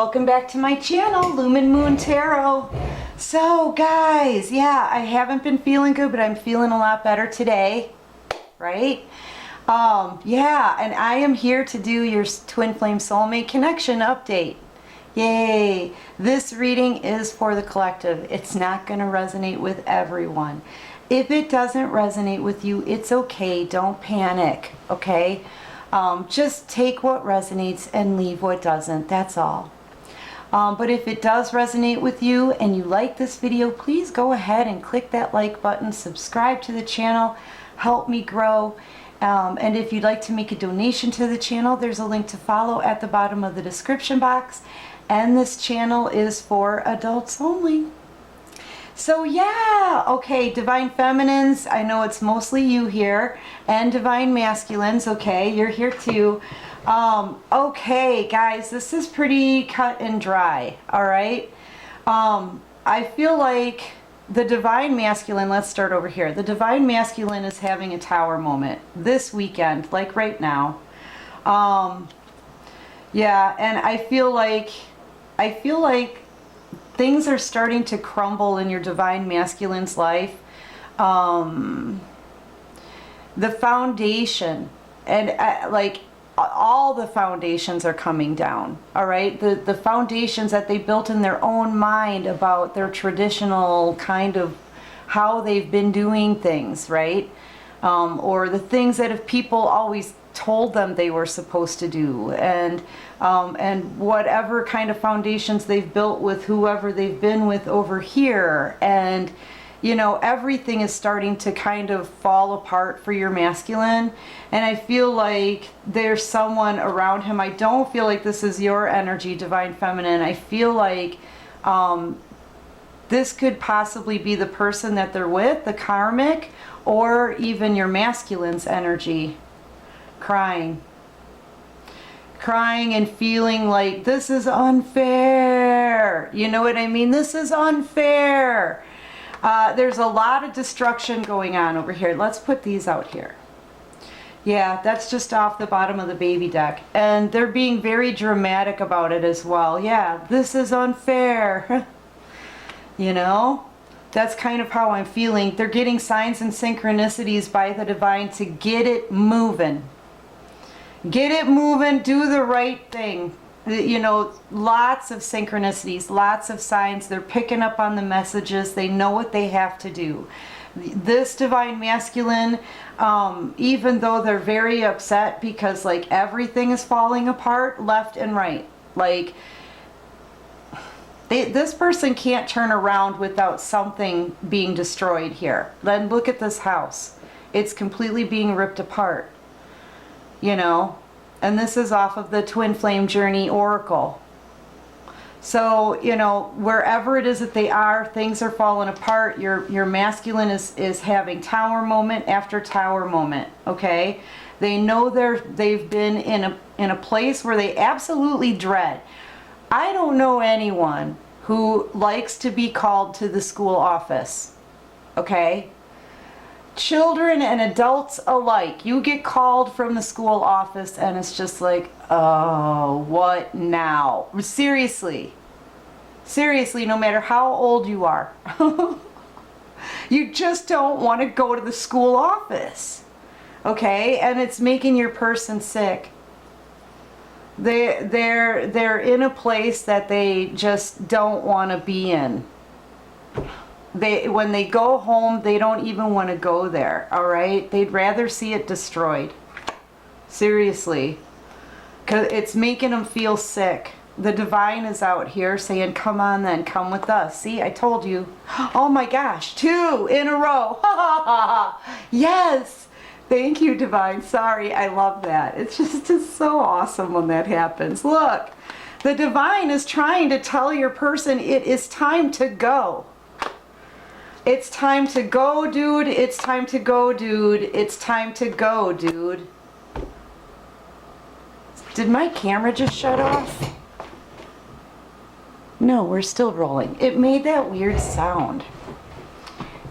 welcome back to my channel, Lumen Moon Tarot. So guys, yeah, I haven't been feeling good, but I'm feeling a lot better today, right? Yeah, and I am here to do your Twin Flame Soulmate Connection update. Yay! This reading is for the collective. It's not going to resonate with everyone. If it doesn't resonate with you, it's okay. Don't panic, okay? Just take what resonates and leave what doesn't. That's all. But if it does resonate with you and you like this video, please go ahead and click that like button, subscribe to the channel, help me grow. And if you'd like to make a donation to the channel, there's a link to follow at the bottom of the description box. And this channel is for adults only. So yeah, okay, Divine Feminines, I know it's mostly you here, and Divine Masculines, okay, you're here too. Okay, guys, this is pretty cut and dry, all right? I feel like the Divine Masculine, let's start over here. The Divine Masculine is having a tower moment this weekend, like right now. Yeah, and I feel like things are starting to crumble in your Divine Masculine's life. The foundation, and like all the foundations are coming down, all right? The foundations that they built in their own mind about their traditional kind of how they've been doing things, right? Or the things that if people always told them they were supposed to do, and whatever kind of foundations they've built with whoever they've been with over here, and you know, everything is starting to kind of fall apart for your masculine. And I feel like there's someone around him. I don't feel like this is your energy, Divine Feminine. I feel like this could possibly be the person that they're with, the karmic, or even your masculine's energy. Crying and feeling like this is unfair. You know what I mean? This is unfair. There's a lot of destruction going on over here. Let's put these out here. Yeah, that's just off the bottom of the baby deck. And they're being very dramatic about it as well. Yeah, this is unfair. You know? That's kind of how I'm feeling. They're getting signs and synchronicities by the divine to get it moving. Get it moving, do the right thing. You know, lots of synchronicities, lots of signs. They're picking up on the messages. They know what they have to do. This Divine Masculine, even though they're very upset because like everything is falling apart left and right. Like this person can't turn around without something being destroyed here. Then look at this house. It's completely being ripped apart. You know, and this is off of the Twinflame Journey Oracle. So, you know, wherever it is that they are, things are falling apart. Your masculine is having tower moment after tower moment, okay? They know they've been in a place where they absolutely dread. I don't know anyone who likes to be called to the school office, okay? Children and adults alike, you get called from the school office and it's just like, oh, what now? Seriously, no matter how old you are, you just don't want to go to the school office, okay? And it's making your person sick. They're in a place that they just don't want to be in. When they go home, they don't even want to go there, all right? They'd rather see it destroyed. Seriously. Because it's making them feel sick. The divine is out here saying, come on then, come with us. See, I told you. Oh my gosh, 2 in a row. Yes. Thank you, divine. Sorry, I love that. It's so awesome when that happens. Look, the divine is trying to tell your person it is time to go. It's time to go, dude. It's time to go, dude. It's time to go, dude. Did my camera just shut off? No, we're still rolling. It made that weird sound.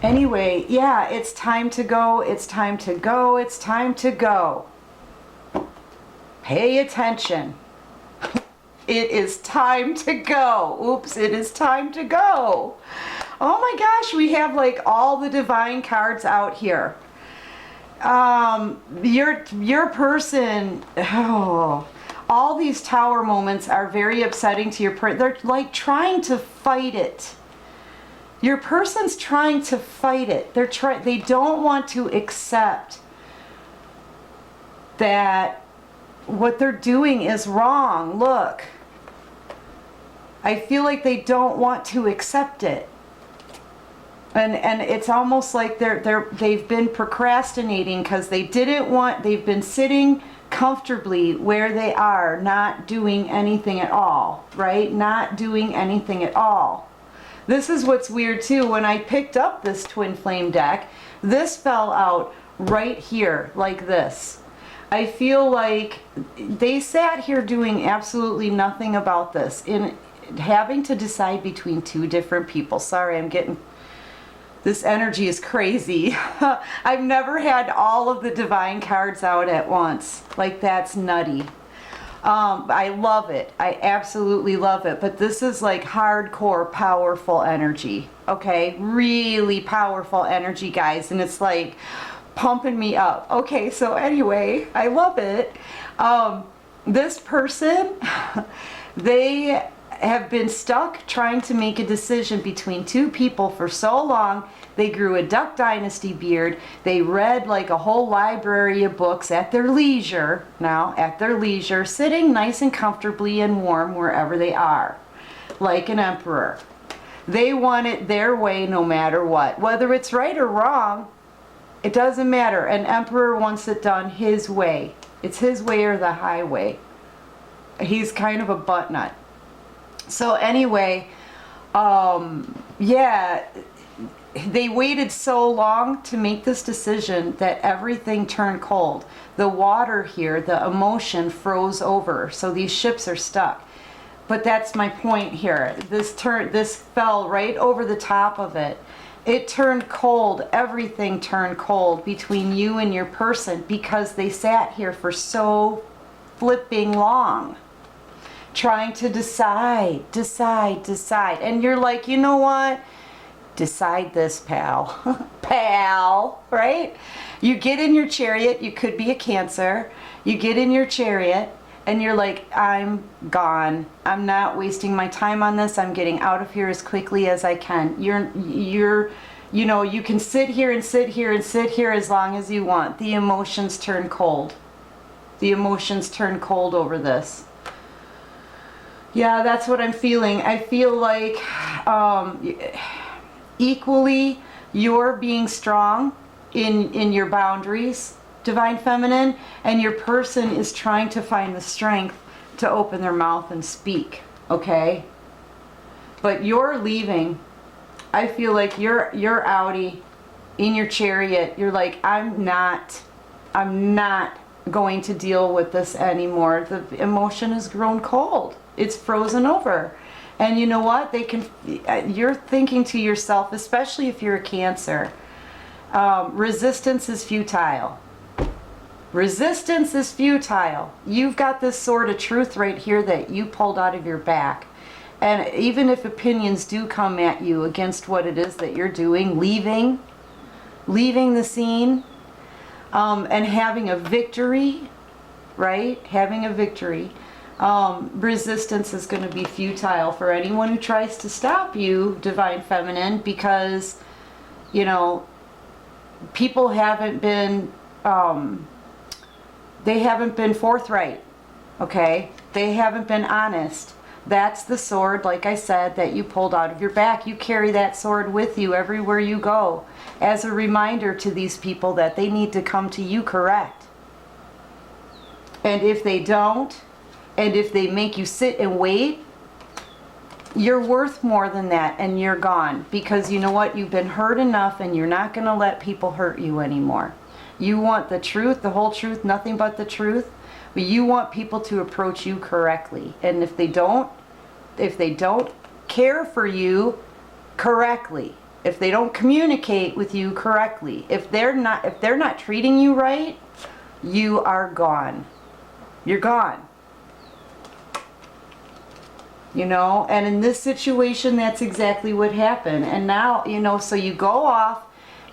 Anyway, yeah, it's time to go. It's time to go. It's time to go. Pay attention. It is time to go. Oops, it is time to go. Oh my gosh, we have like all the divine cards out here. Your person, oh, all these tower moments are very upsetting to your person. They're like trying to fight it. Your person's trying to fight it. They don't want to accept that what they're doing is wrong. Look, I feel like they don't want to accept it. And it's almost like they've been procrastinating because they've been sitting comfortably where they are, not doing anything at all, right? Not doing anything at all. This is what's weird too. When I picked up this Twin Flame deck, this fell out right here like this. I feel like they sat here doing absolutely nothing about this, in having to decide between two different people. Sorry, this energy is crazy. I've never had all of the divine cards out at once. Like, that's nutty. I love it. I absolutely love it. But this is like hardcore powerful energy. Okay? Really powerful energy, guys. And it's like pumping me up. Okay, so anyway, I love it. This person, they have been stuck trying to make a decision between two people for so long. They grew a Duck Dynasty beard. They read like a whole library of books at their leisure, sitting nice and comfortably and warm wherever they are, like an emperor. They want it their way no matter what. Whether it's right or wrong, it doesn't matter. An emperor wants it done his way. It's his way or the highway. He's kind of a butt nut. So anyway, yeah, they waited so long to make this decision that everything turned cold. The water here, the emotion froze over, so these ships are stuck. But that's my point here. This fell right over the top of it. It turned cold. Everything turned cold between you and your person because they sat here for so flipping long, trying to decide. And you're like, you know what? Decide this, pal. Pal, right? You get in your chariot. You could be a Cancer. You get in your chariot and you're like, I'm gone. I'm not wasting my time on this. I'm getting out of here as quickly as I can. You know, you can sit here and sit here and sit here as long as you want. The emotions turn cold. The emotions turn cold over this. Yeah, that's what I'm feeling. I feel like equally you're being strong in your boundaries, Divine Feminine, and your person is trying to find the strength to open their mouth and speak, okay? But you're leaving. I feel like you're outie in your chariot. You're like, I'm not going to deal with this anymore. The emotion has grown cold. It's frozen over. And you know what? You're thinking to yourself, especially if you're a Cancer, resistance is futile. Resistance is futile. You've got this sword of truth right here that you pulled out of your back. And even if opinions do come at you against what it is that you're doing, leaving the scene, and having a victory, right? Having a victory. Resistance is going to be futile for anyone who tries to stop you, Divine Feminine, because, you know, people haven't been, they haven't been forthright, okay? They haven't been honest. That's the sword, like I said, that you pulled out of your back. You carry that sword with you everywhere you go as a reminder to these people that they need to come to you correct. And if they don't, and if they make you sit and wait, you're worth more than that and you're gone. Because you know what? You've been hurt enough and you're not going to let people hurt you anymore. You want the truth, the whole truth, nothing but the truth. But you want people to approach you correctly. And if they don't care for you correctly, if they don't communicate with you correctly, if they're not treating you right, you are gone. You're gone. You know, and in this situation, that's exactly what happened. And now, you know, so you go off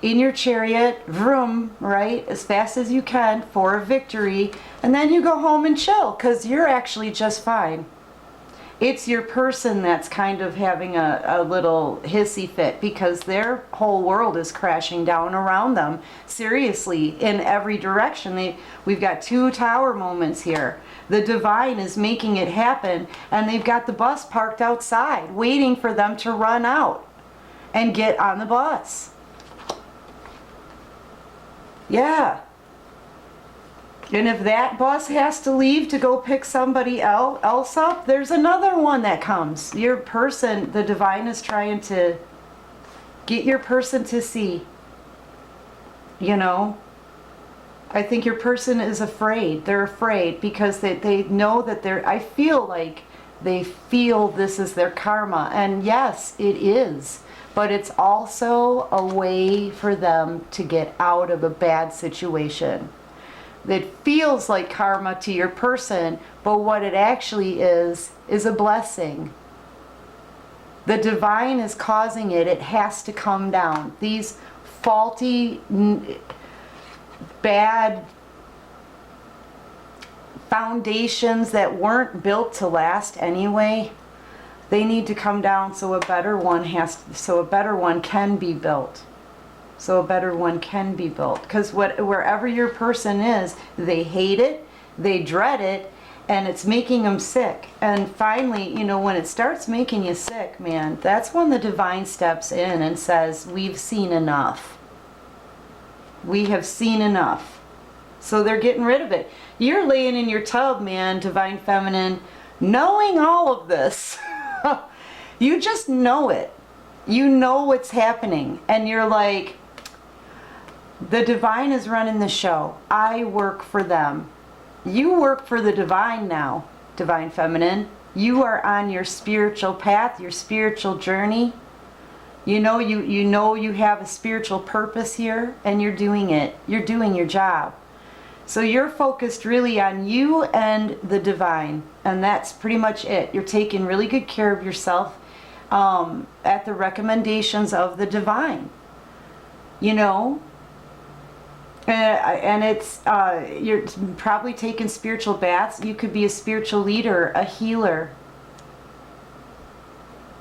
in your chariot, vroom, right, as fast as you can for a victory, and then you go home and chill, because you're actually just fine. It's your person that's kind of having a little hissy fit, because their whole world is crashing down around them, seriously, in every direction. We've got 2 tower moments here. The divine is making it happen, and they've got the bus parked outside, waiting for them to run out and get on the bus. Yeah. And if that bus has to leave to go pick somebody else up, there's another one that comes. Your person, the divine is trying to get your person to see. You know? I think your person is afraid. They're afraid because they know that I feel like they feel this is their karma. And yes, it is. But it's also a way for them to get out of a bad situation. It feels like karma to your person, but what it actually is a blessing. The divine is causing it. It has to come down. These faulty, bad foundations that weren't built to last anyway, they need to come down so a better one can be built. So a better one can be built. Because wherever your person is, they hate it, they dread it, and it's making them sick. And finally, you know, when it starts making you sick, man, that's when the divine steps in and says, we've seen enough. We have seen enough. So they're getting rid of it. You're laying in your tub, man, divine feminine, knowing all of this. You just know it. You know what's happening. And you're like, the divine is running the show. I work for them. You work for the divine now, divine feminine. You are on your spiritual path, your spiritual journey. You know you have a spiritual purpose here, and you're doing it. You're doing your job. So you're focused really on you and the divine, and that's pretty much it. You're taking really good care of yourself at the recommendations of the divine. You know? And it's you're probably taking spiritual baths. You could be a spiritual leader, a healer.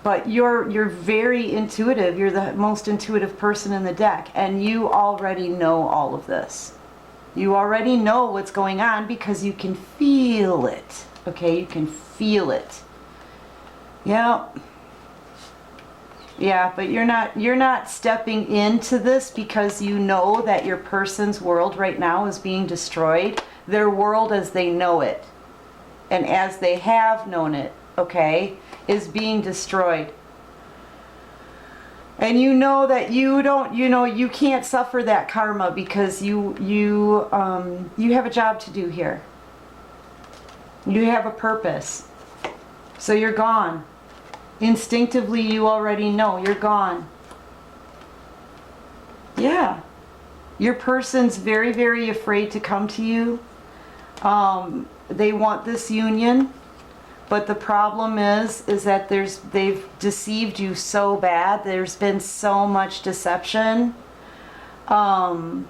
But you're very intuitive. You're the most intuitive person in the deck, and you already know all of this. You already know what's going on because you can feel it. Okay, you can feel it. Yeah. Yeah, but you're not stepping into this because you know that your person's world right now is being destroyed. Their world as they know it, and as they have known it, okay, is being destroyed. And you know that you can't suffer that karma because you have a job to do here. You have a purpose. So you're gone. Instinctively, you already know you're gone. Yeah. Your person's very, very afraid to come to you. They want this union, but the problem is that they've deceived you so bad. There's been so much deception that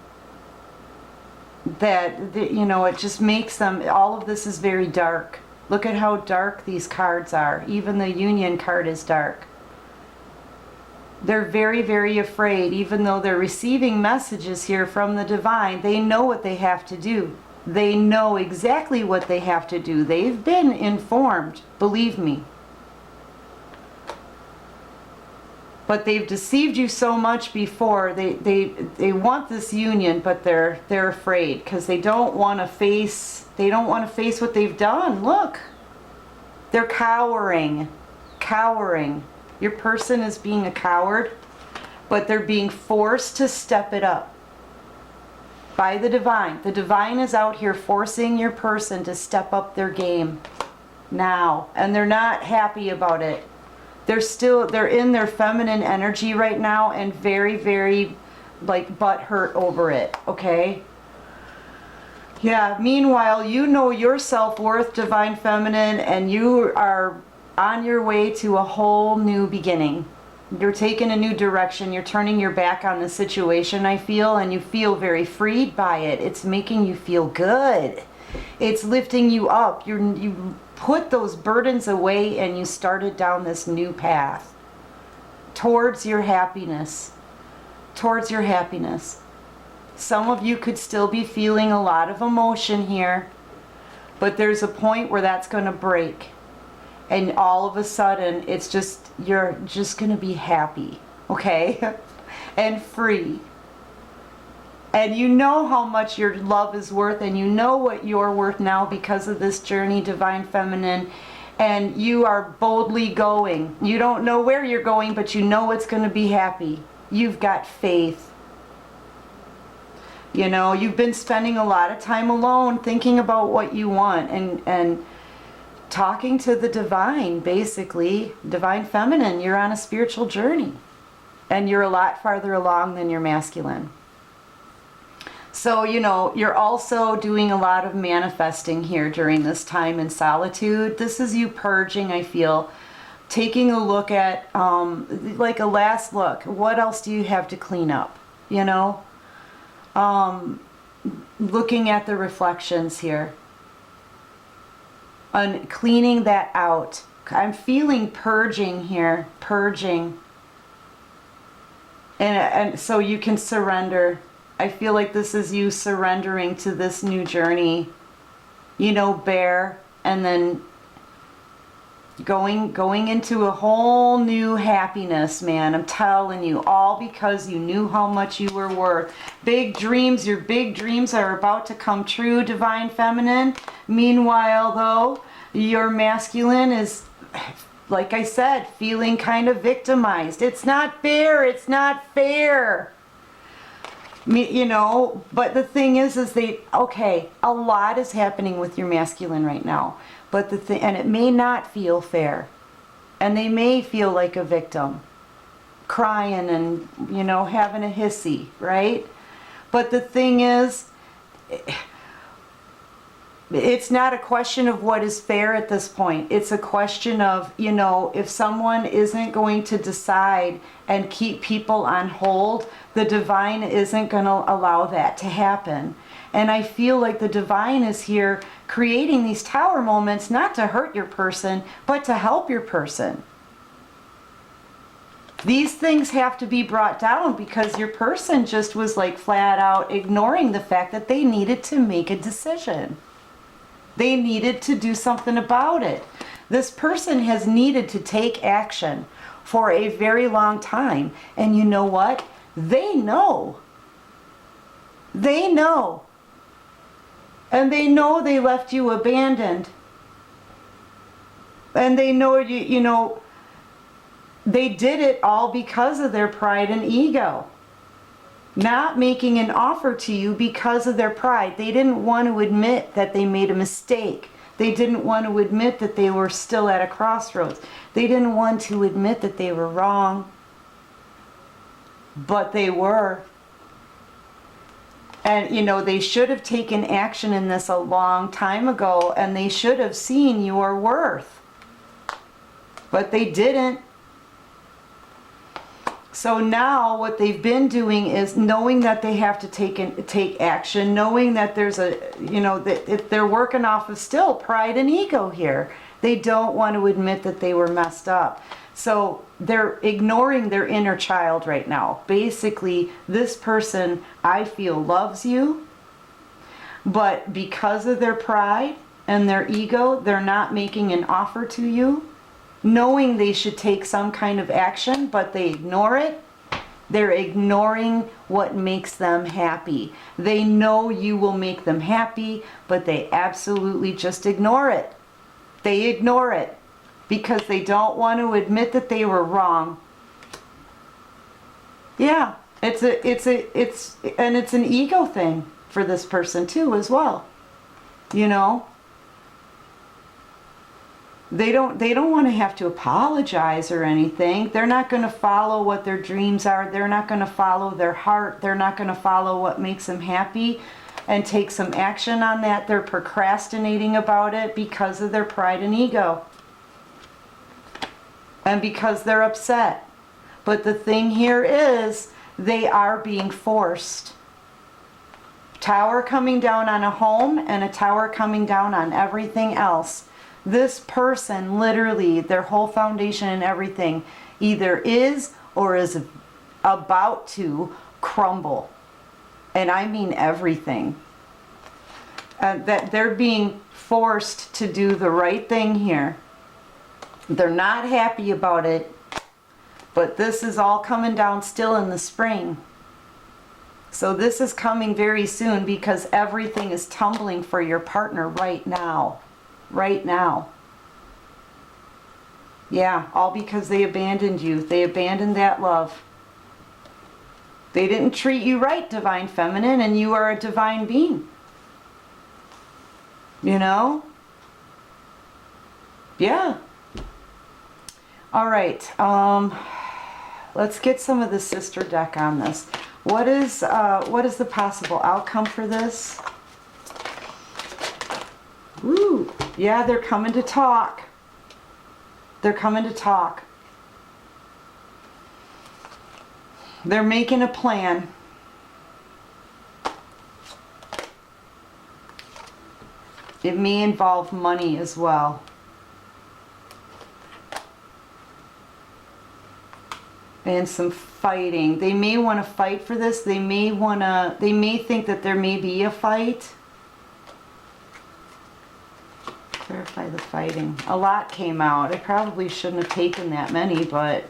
it just makes them. All of this is very dark. Look at how dark these cards are. Even the union card is dark. They're very, very afraid. Even though they're receiving messages here from the divine, they know what they have to do. They know exactly what they have to do. They've been informed, believe me. But they've deceived you so much before. They want this union, but they're afraid because they don't want to face what they've done. Look. They're cowering. Cowering. Your person is being a coward, but they're being forced to step it up by the divine. The divine is out here forcing your person to step up their game now, and they're not happy about it. They're in their feminine energy right now and very, very like butthurt over it, okay? Yeah, meanwhile, you know your self-worth, divine feminine, and you are on your way to a whole new beginning. You're taking a new direction. You're turning your back on the situation, I feel, and you feel very freed by it. It's making you feel good. It's lifting you up. You put those burdens away and you started down this new path towards your happiness. Towards your happiness. Some of you could still be feeling a lot of emotion here, but there's a point where that's going to break. And all of a sudden, it's just, you're just going to be happy, okay? And free. And you know how much your love is worth, and you know what you're worth now because of this journey, Divine Feminine. And you are boldly going. You don't know where you're going, but you know it's going to be happy. You've got faith. You know, you've been spending a lot of time alone thinking about what you want and talking to the divine, basically. Divine Feminine, you're on a spiritual journey. And you're a lot farther along than your masculine. So, you know, you're also doing a lot of manifesting here during this time in solitude. This is you purging, I feel. Taking a look at, like a last look. What else do you have to clean up? You know? Looking at the reflections here. And cleaning that out. I'm feeling purging here. Purging. And so you can surrender. I feel like this is you surrendering to this new journey. You know, bear. And then going into a whole new happiness, man. I'm telling you, all because you knew how much you were worth. Big dreams, your big dreams are about to come true, Divine Feminine. Meanwhile, though, your masculine is, like I said, feeling kind of victimized. It's not fair, it's not fair. You know, but the thing is okay, a lot is happening with your masculine right now. But and it may not feel fair. And they may feel like a victim. Crying and, you know, having a hissy, right? But the thing is, it's not a question of what is fair at this point. It's a question of, you know, if someone isn't going to decide and keep people on hold, the divine isn't going to allow that to happen. And I feel like the divine is here creating these tower moments not to hurt your person, but to help your person. These things have to be brought down because your person just was like flat out ignoring the fact that they needed to make a decision. They needed to do something about it. This person has needed to take action for a very long time. And you know what? They know. They know. And they know they left you abandoned. And they know you know, they did it all because of their pride and ego. Not making an offer to you because of their pride. They didn't want to admit that they made a mistake. They didn't want to admit that they were still at a crossroads. They didn't want to admit that they were wrong. But they were. And, you know, they should have taken action in this a long time ago, and they should have seen your worth. But they didn't. So now what they've been doing is knowing that they have to take action, knowing that there's a, you know, that if they're working off of still pride and ego here. They don't want to admit that they were messed up. So they're ignoring their inner child right now. Basically, this person, I feel, loves you, but because of their pride and their ego, they're not making an offer to you, knowing they should take some kind of action, but they ignore it. They're ignoring what makes them happy. They know you will make them happy, but they absolutely just ignore it. They ignore it because they don't want to admit that they were wrong. Yeah, it's an ego thing for this person too as well. You know? They don't want to have to apologize or anything. They're not going to follow what their dreams are. They're not going to follow their heart. They're not going to follow what makes them happy and take some action on that. They're procrastinating about it because of their pride and ego. and because they're upset. But the thing here is they are being forced. Tower coming down on a home and a tower coming down on everything else. This person, literally, their whole foundation and everything either is or is about to crumble. And I mean everything. That they're being forced to do the right thing here. They're not happy about it, but this is all coming down still in the spring. So this is coming very soon because everything is tumbling for your partner right now. Right now. Yeah, all because they abandoned you. They abandoned that love. They didn't treat you right, Divine Feminine, and you are a divine being. You know? Yeah. All right. Let's get some of the sister deck on this. What is the possible outcome for this? Ooh, yeah, they're coming to talk. They're coming to talk. They're making a plan. It may involve money as well. And some fighting. They may want to fight for this. They may think that there may be a fight. Clarify the fighting. A lot came out. I probably shouldn't have taken that many, but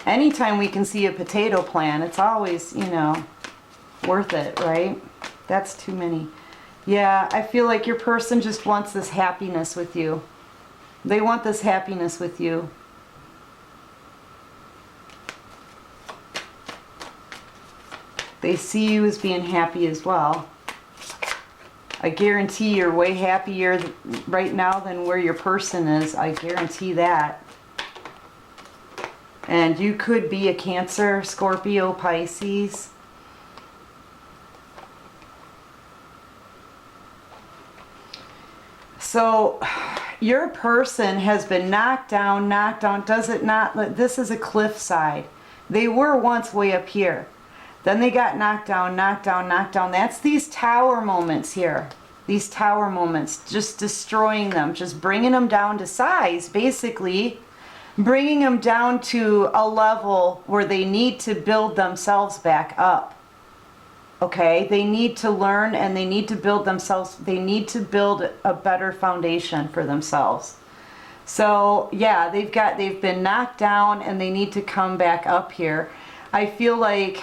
anytime we can see a potato plant, it's always, you know, worth it, right? That's too many. Yeah, I feel like your person just wants this happiness with you. They want this happiness with you. They see you as being happy as well. I guarantee you're way happier right now than where your person is. I guarantee that. And you could be a Cancer, Scorpio, Pisces. So your person has been knocked down, does it not? This is a cliffside. They were once way up here. Then they got knocked down. That's these tower moments here. These tower moments, just destroying them, just bringing them down to size, basically. Bringing them down to a level where they need to build themselves back up. Okay? They need to learn and they need to build themselves. They need to build a better foundation for themselves. So, yeah, they've been knocked down and they need to come back up here. I feel like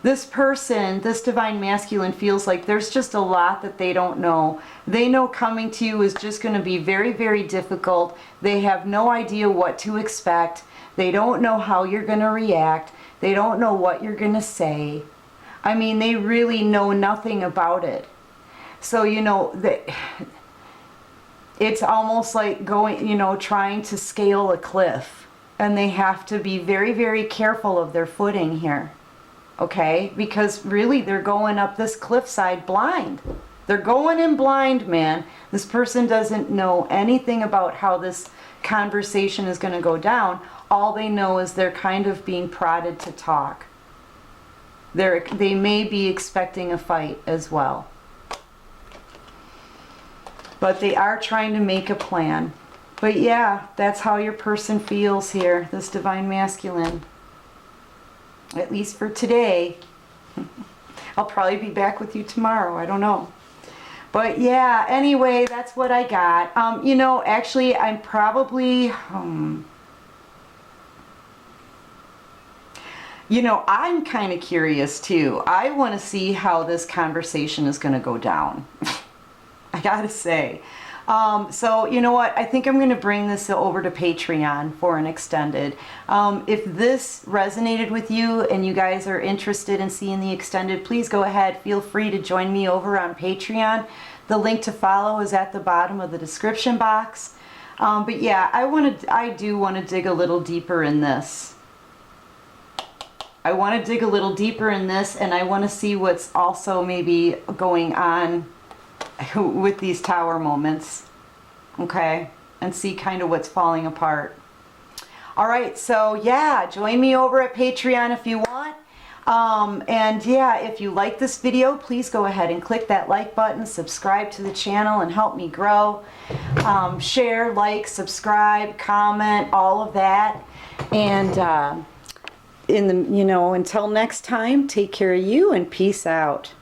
this person, this divine masculine, feels like there's just a lot that they don't know. They know coming to you is just going to be very, very difficult. They have no idea what to expect. They don't know how you're going to react. They don't know what you're going to say. I mean, they really know nothing about it. So, you know, it's almost like going, you know, trying to scale a cliff. And they have to be very, very careful of their footing here. Okay? Because really they're going up this cliffside blind. They're going in blind, man. This person doesn't know anything about how this conversation is going to go down. All they know is they're kind of being prodded to talk. They may be expecting a fight as well. But they are trying to make a plan. But yeah, that's how your person feels here, this divine masculine. At least for today. I'll probably be back with you tomorrow, I don't know. But yeah, anyway, that's what I got. You know, actually, I'm probably... you know, I'm kind of curious too. I want to see how this conversation is going to go down. I gotta say. So, you know what? I think I'm going to bring this over to Patreon for an extended. If this resonated with you and you guys are interested in seeing the extended, please go ahead. Feel free to join me over on Patreon. The link to follow is at the bottom of the description box. But yeah, I do want to dig a little deeper in this. I want to dig a little deeper in this, and I want to see what's also maybe going on with these tower moments. Okay? And see kind of what's falling apart. All right, so yeah, join me over at Patreon if you want. And yeah, if you like this video, please go ahead and click that like button, subscribe to the channel and help me grow. Share, like, subscribe, comment, all of that. And until next time, take care of you and peace out.